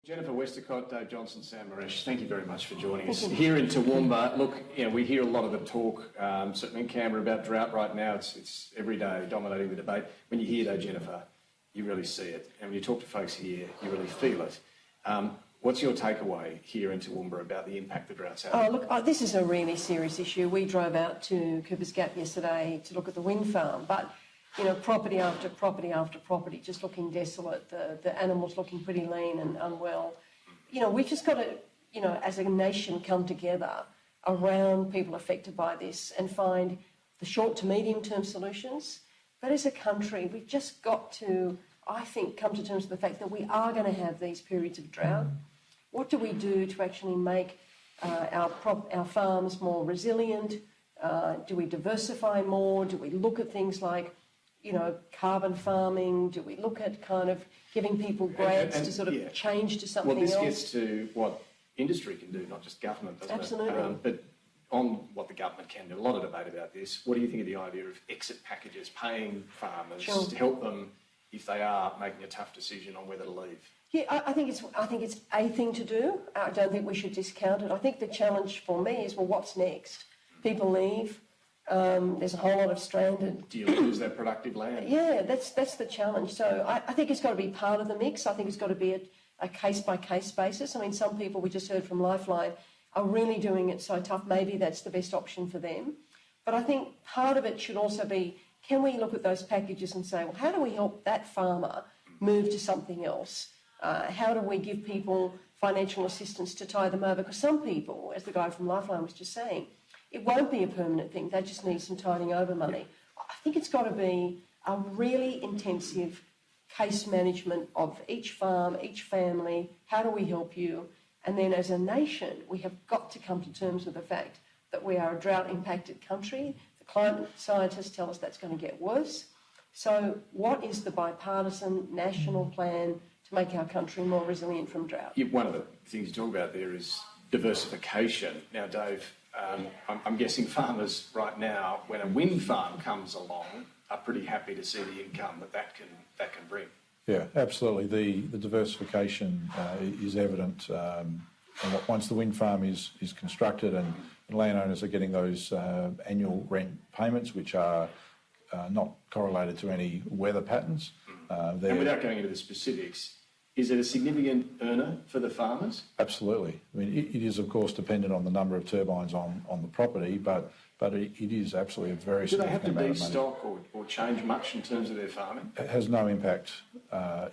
Jennifer Westacott, Dave Johnson, Sam Maresh, thank you very much for joining us. Here in Toowoomba, look, we hear a lot of the talk, certainly in Canberra, about drought right now. It's every day dominating the debate. When you hear though, Jennifer, you really see it. And when you talk to folks here, you really feel it. What's your takeaway here in Toowoomba about the impact the drought's having? Look, this is a really serious issue. We drove out to Cooper's Gap yesterday to look at the wind farm, but property after property after property just looking desolate, the animals looking pretty lean and unwell. We've just got to, as a nation, come together around people affected by this and find the short to medium term solutions. But as a country, we've just got to, I think, come to terms with the fact that we are going to have these periods of drought. What do we do to actually make our farms more resilient? Do we diversify more? Do we look at things like carbon farming? Do we look at kind of giving people grants to sort of change to something else? Well, this gets to what industry can do, not just government, doesn't Absolutely. it? But on what the government can do, a lot of debate about this. What do you think of the idea of exit packages, paying farmers to help them if they are making a tough decision on whether to leave? Yeah, I think it's a thing to do. I don't think we should discount it. I think the challenge for me is, well, what's next? People leave. There's a whole lot of stranded. Do you lose that productive land? Yeah, that's the challenge. So I think it's got to be part of the mix. I think it's got to be a case-by-case basis. I mean, some people we just heard from Lifeline are really doing it so tough. Maybe that's the best option for them. But I think part of it should also be, can we look at those packages and say, well, how do we help that farmer move to something else? How do we give people financial assistance to tie them over? Because some people, as the guy from Lifeline was just saying, it won't be a permanent thing. They just need some tiding over money. I think it's got to be a really intensive case management of each farm, each family. How do we help you? And then as a nation, we have got to come to terms with the fact that we are a drought-impacted country. The climate scientists tell us that's going to get worse. So what is the bipartisan national plan to make our country more resilient from drought? Yeah, one of the things you talk about there is diversification. Now, Dave, I'm guessing farmers right now, when a wind farm comes along, are pretty happy to see the income that can bring. Yeah, absolutely. The diversification is evident. And once the wind farm is constructed and landowners are getting those annual rent payments, which are not correlated to any weather patterns. And without going into the specifics, is it a significant earner for the farmers? Absolutely. I mean, it is, of course, dependent on the number of turbines on the property, but it is absolutely a very significant amount of money. Do they have to destock or change much in terms of their farming? It has no impact.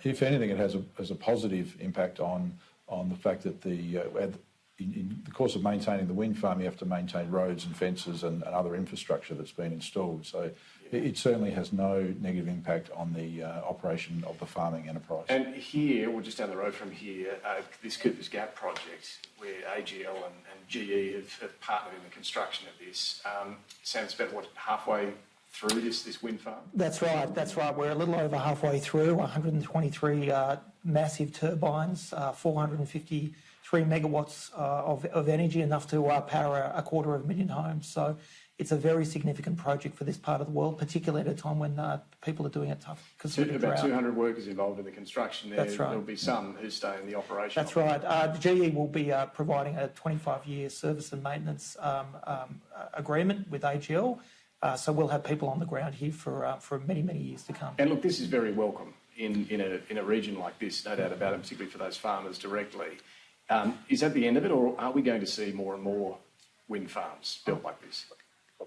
If anything, it has a positive impact on the fact that in the course of maintaining the wind farm, you have to maintain roads and fences and other infrastructure that's been installed. So it certainly has no negative impact on the operation of the farming enterprise. And here, or just down the road from here, this Cooper's Gap project, where AGL and GE have partnered in the construction of this, Sam, it's about, halfway through this wind farm? That's right. We're a little over halfway through, 123 massive turbines, 453 megawatts of energy, enough to power 250,000 homes. So it's a very significant project for this part of the world, particularly at a time when people are doing it tough. About 200 workers involved in the construction there. That's right. There'll be some who stay in the operation. That's right. The GE will be providing a 25-year service and maintenance agreement with AGL. So we'll have people on the ground here for many, many years to come. And look, this is very welcome in a region like this, no doubt about it, particularly for those farmers directly. Is that the end of it, or are we going to see more and more wind farms built like this?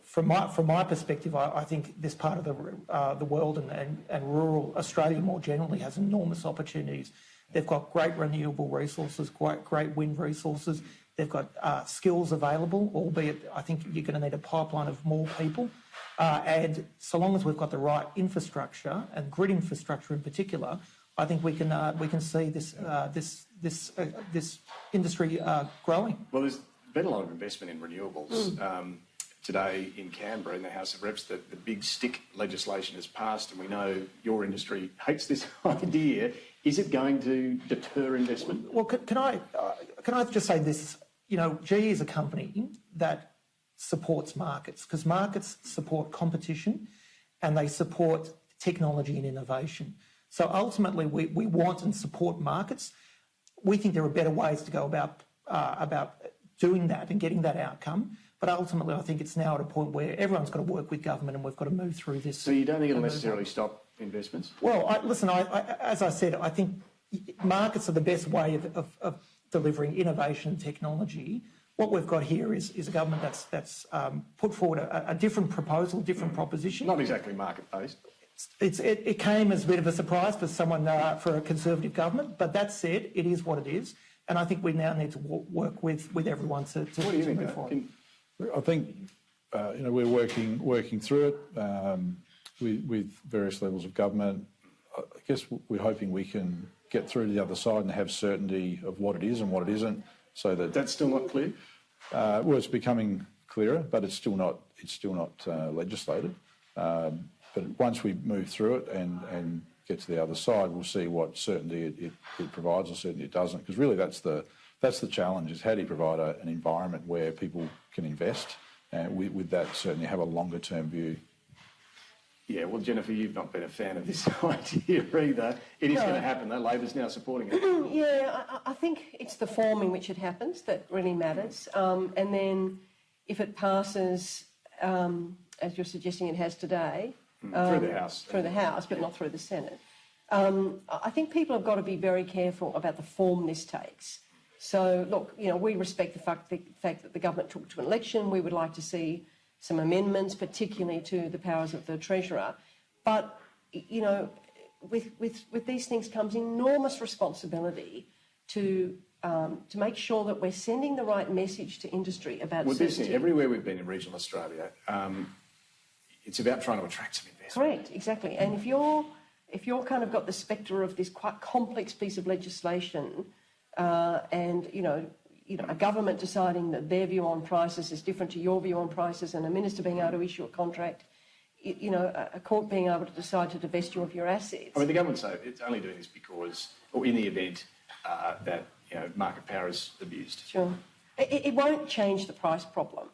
From my perspective, I think this part of the world and rural Australia more generally has enormous opportunities. They've got great renewable resources, great wind resources. They've got skills available, albeit I think you're going to need a pipeline of more people. And so long as we've got the right infrastructure and grid infrastructure in particular, I think we can see this industry growing. Well, there's been a lot of investment in renewables. Today in Canberra, in the House of Reps, the big stick legislation has passed, and we know your industry hates this idea. Is it going to deter investment? Well, can I just say this? GE is a company that supports markets, because markets support competition and they support technology and innovation. So ultimately, we want and support markets. we think there are better ways to go about doing that and getting that outcome. But ultimately, I think it's now at a point where everyone's got to work with government and we've got to move through this. So you don't think it'll necessarily stop investments? Well, as I said, I think markets are the best way of delivering innovation and technology. What we've got here is a government that's put forward a different proposal, different proposition. Not exactly market-based. It came as a bit of a surprise for for a Conservative government, but that said, it is what it is. And I think we now need to work with everyone to what do you think move forward. I think we're working through it with various levels of government. I guess we're hoping we can get through to the other side and have certainty of what it is and what it isn't, so that that's still not clear. Well, it's becoming clearer, but it's still not legislated. But once we move through it and get to the other side, we'll see what certainty it provides or certainty it doesn't. Because really, that's the challenge: is how do you provide an environment where people can invest and with that certainly have a longer term view. Yeah, well, Jennifer, you've not been a fan of this idea either. It is going to happen, though. Labor's now supporting it. Yeah, I think it's the form in which it happens that really matters. And then if it passes, as you're suggesting it has today... through the House. Through the House, but not through the Senate. I think people have got to be very careful about the form this takes. So, look, we respect the fact that the government took to an election. We would like to see some amendments, particularly to the powers of the Treasurer. But, with these things comes enormous responsibility to make sure that we're sending the right message to industry about certainty. Everywhere we've been in regional Australia, it's about trying to attract some investment. Correct, exactly. And if you're kind of got the spectre of this quite complex piece of legislation and, a government deciding that their view on prices is different to your view on prices, and a minister being able to issue a contract, a court being able to decide to divest you of your assets. I mean, the government say it's only doing this because, or in the event that market power is abused. Sure. It won't change the price problem,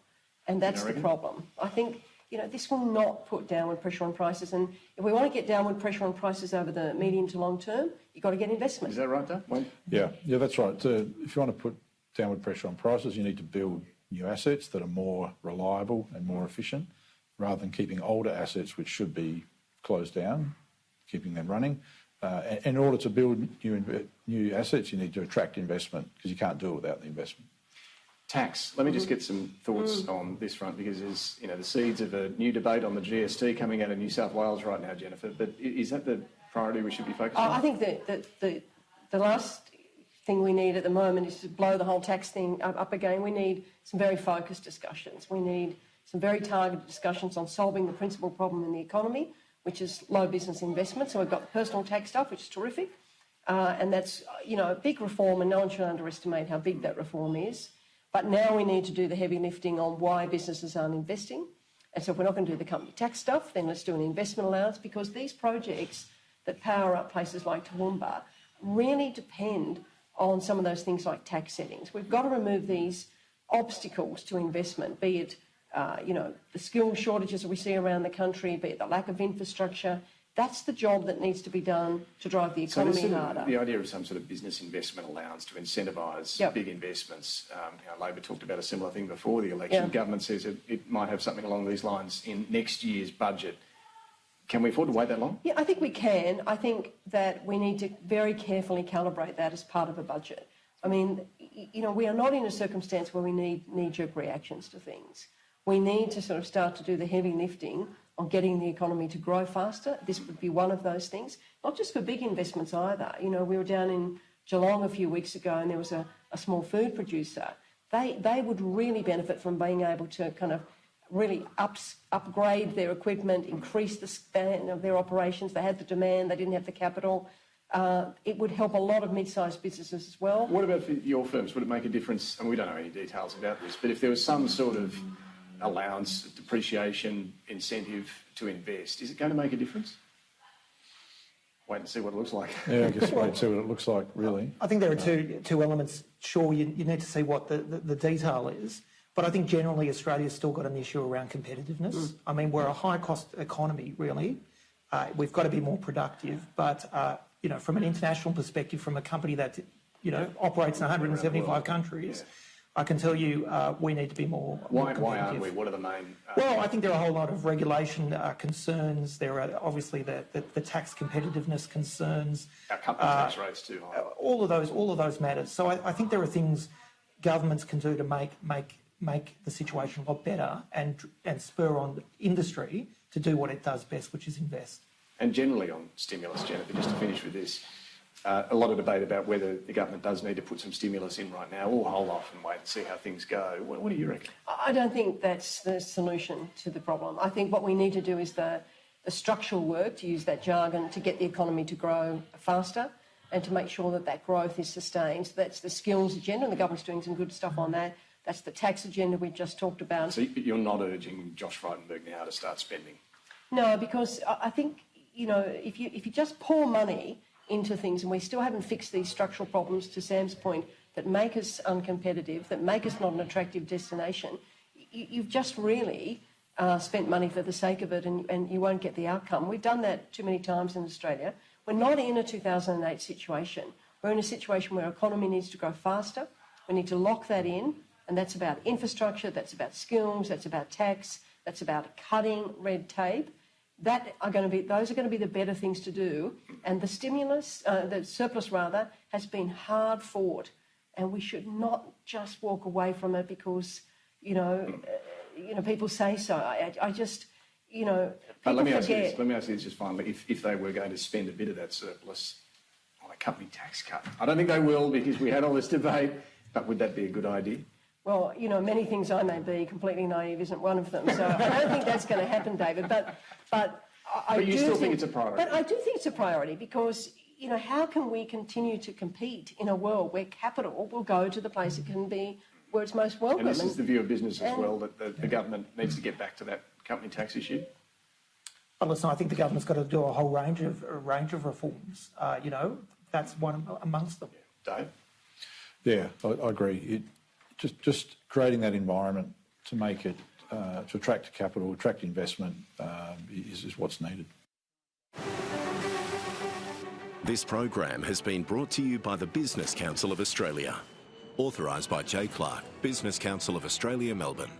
and that's the problem. I think this will not put downward pressure on prices, and if we want to get downward pressure on prices over the medium to long term, you've got to get investment. Is that right, Doug? Yeah, that's right. If you want to put downward pressure on prices, you need to build new assets that are more reliable and more efficient, rather than keeping older assets which should be closed down, keeping them running. In order to build new assets, you need to attract investment, because you can't do it without the investment. Tax. Let me just get some thoughts on this front, because there's the seeds of a new debate on the GST coming out of New South Wales right now, Jennifer. But is that the priority we should be focusing on? I think that the last thing we need at the moment is to blow the whole tax thing up again. We need some very focused discussions. We need some very targeted discussions on solving the principal problem in the economy, which is low business investment. So we've got the personal tax stuff, which is terrific, and that's a big reform, and no one should underestimate how big that reform is. But now we need to do the heavy lifting on why businesses aren't investing. And so if we're not going to do the company tax stuff, then let's do an investment allowance, because these projects that power up places like Toowoomba really depend on some of those things like tax settings. We've got to remove these obstacles to investment, be it the skill shortages that we see around the country, be it the lack of infrastructure. That's the job that needs to be done to drive the economy harder. The idea of some sort of business investment allowance to incentivise big investments. Labor talked about a similar thing before the election. Government says it might have something along these lines in next year's budget. Can we afford to wait that long? Yeah, I think we can. I think that we need to very carefully calibrate that as part of a budget. I mean, we are not in a circumstance where we need knee-jerk reactions to things. We need to sort of start to do the heavy lifting on getting the economy to grow faster. This would be one of those things, not just for big investments either. We were down in Geelong a few weeks ago, and there was a small food producer. They would really benefit from being able to kind of really upgrade their equipment, increase the span of their operations. They had the demand, they didn't have the capital. It would help a lot of mid-sized businesses as well. What about for your firms? Would it make a difference? And we don't know any details about this, but if there was some sort of allowance, depreciation, incentive to invest, is it going to make a difference? Wait and see what it looks like. Yeah, I guess wait and see what it looks like, really. I think there are two elements. Sure, you need to see what the detail is, but I think generally Australia's still got an issue around competitiveness. I mean, we're a high-cost economy, really. We've got to be more productive, but from an international perspective, from a company that operates in 175 countries. Yeah. I can tell you we need to be more Why competitive. aren't we? What are the main... Well, I think there are a whole lot of regulation concerns. There are obviously the tax competitiveness concerns. Our company tax rates too high. All of those matters. So I think there are things governments can do to make the situation a lot better and spur on industry to do what it does best, which is invest. And generally on stimulus, Jennifer, just to finish with this, a lot of debate about whether the government does need to put some stimulus in right now or hold off and wait and see how things go. What do you reckon? I don't think that's the solution to the problem. I think what we need to do is the structural work, to use that jargon, to get the economy to grow faster and to make sure that that growth is sustained. So that's the skills agenda, and the government's doing some good stuff on that. That's the tax agenda we just talked about. So you're not urging Josh Frydenberg now to start spending? No, because I think, if you just pour money into things, and we still haven't fixed these structural problems, to Sam's point, that make us uncompetitive, that make us not an attractive destination, you've just really spent money for the sake of it, and you won't get the outcome. We've done that too many times in Australia. We're not in a 2008 situation. We're in a situation where our economy needs to grow faster. We need to lock that in, and that's about infrastructure, that's about skills, that's about tax, that's about cutting red tape. Those are going to be the better things to do. And the surplus has been hard fought, and we should not just walk away from it because, people say so. I just, But let me ask you this just finally. If they were going to spend a bit of that surplus on a company tax cut, I don't think they will because we had all this debate, but would that be a good idea? Well, many things I may be, completely naive isn't one of them. So I don't think that's going to happen, David. But you still think it's a priority? But I do think it's a priority because, how can we continue to compete in a world where capital will go to the place it can be, where it's most welcome? And this is the view of business as well, that the government needs to get back to that company tax issue? But listen, I think the government's got to do a whole range of reforms. That's one amongst them. Dave? Yeah, I agree. Just creating that environment to make it, to attract capital, attract investment is what's needed. This program has been brought to you by the Business Council of Australia. Authorised by J. Clark, Business Council of Australia, Melbourne.